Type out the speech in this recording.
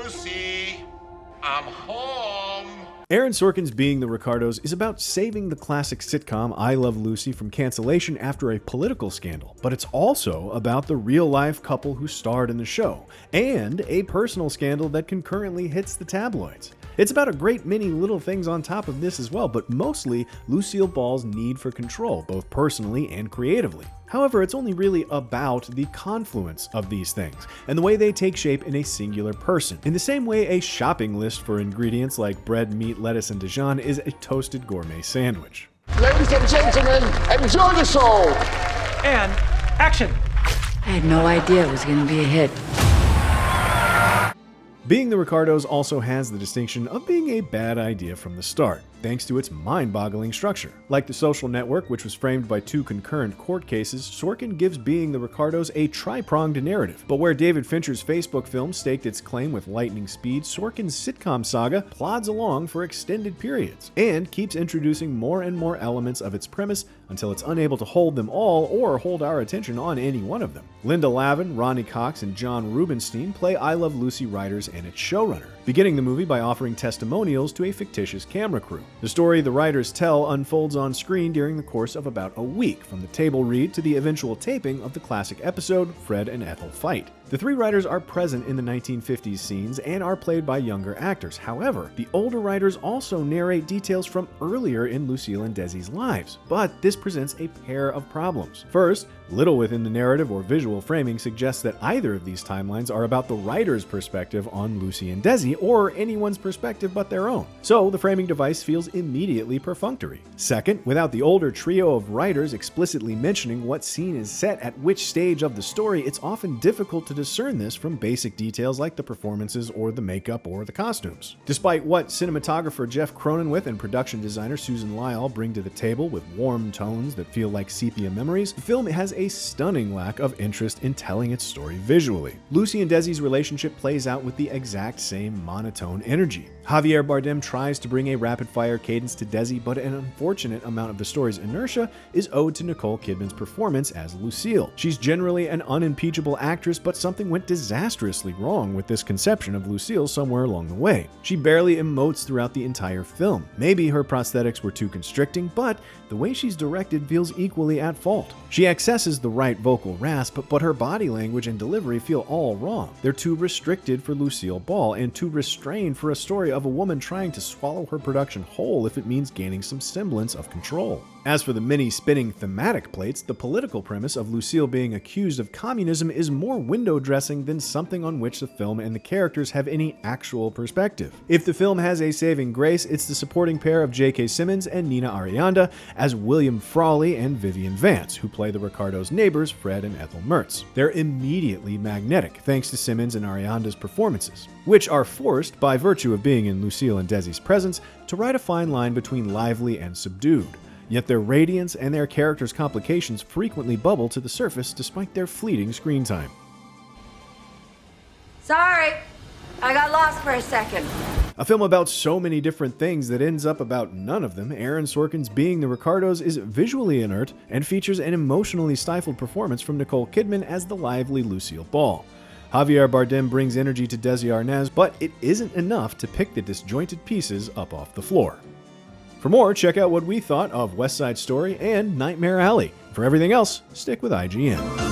Lucy, I'm home. Aaron Sorkin's Being the Ricardos is about saving the classic sitcom I Love Lucy from cancellation after a political scandal, but it's also about the real-life couple who starred in the show, and a personal scandal that concurrently hits the tabloids. It's about a great many little things on top of this as well, but mostly Lucille Ball's need for control, both personally and creatively. However, it's only really about the confluence of these things, and the way they take shape in a singular person. In the same way a shopping list for ingredients like bread, meat, lettuce, and Dijon is a toasted gourmet sandwich. Ladies and gentlemen, enjoy the show! And action! I had no idea it was going to be a hit. Being the Ricardos also has the distinction of being a bad idea from the start, thanks to its mind-boggling structure. Like The Social Network, which was framed by 2 concurrent court cases, Sorkin gives Being the Ricardos a tri-pronged narrative. But where David Fincher's Facebook film staked its claim with lightning speed, Sorkin's sitcom saga plods along for extended periods, and keeps introducing more and more elements of its premise until it's unable to hold them all or hold our attention on any one of them. Linda Lavin, Ronnie Cox, and John Rubinstein play I Love Lucy writers and its showrunner, beginning the movie by offering testimonials to a fictitious camera crew. The story the writers tell unfolds on screen during the course of about a week, from the table read to the eventual taping of the classic episode, Fred and Ethel Fight. The 3 writers are present in the 1950s scenes and are played by younger actors. However, the older writers also narrate details from earlier in Lucille and Desi's lives, but this presents a pair of problems. First, little within the narrative or visual framing suggests that either of these timelines are about the writer's perspective on Lucy and Desi, or anyone's perspective but their own. So the framing device feels immediately perfunctory. Second, without the older trio of writers explicitly mentioning what scene is set at which stage of the story, it's often difficult to discern this from basic details like the performances or the makeup or the costumes. Despite what cinematographer Jeff Cronenweth and production designer Susan Lyall bring to the table with warm tones that feel like sepia memories, the film has a stunning lack of interest in telling its story visually. Lucy and Desi's relationship plays out with the exact same monotone energy. Javier Bardem tries to bring a rapid-fire cadence to Desi, but an unfortunate amount of the story's inertia is owed to Nicole Kidman's performance as Lucille. She's generally an unimpeachable actress, but something went disastrously wrong with this conception of Lucille somewhere along the way. She barely emotes throughout the entire film. Maybe her prosthetics were too constricting, but the way she's directed feels equally at fault. She accesses the right vocal rasp, but her body language and delivery feel all wrong. They're too restricted for Lucille Ball and too restrained for a story of a woman trying to swallow her production whole if it means gaining some semblance of control. As for the many spinning thematic plates, the political premise of Lucille being accused of communism is more window dressing than something on which the film and the characters have any actual perspective. If the film has a saving grace, it's the supporting pair of J.K. Simmons and Nina Arianda as William Frawley and Vivian Vance, who play the Ricardos' neighbors Fred and Ethel Mertz. They're immediately magnetic thanks to Simmons and Arianda's performances, which are forced, by virtue of being in Lucille and Desi's presence, to ride a fine line between lively and subdued. Yet their radiance and their characters' complications frequently bubble to the surface despite their fleeting screen time. Sorry, I got lost for a second. A film about so many different things that ends up about none of them, Aaron Sorkin's Being the Ricardos is visually inert and features an emotionally stifled performance from Nicole Kidman as the lively Lucille Ball. Javier Bardem brings energy to Desi Arnaz, but it isn't enough to pick the disjointed pieces up off the floor. For more, check out what we thought of West Side Story and Nightmare Alley. For everything else, stick with IGN.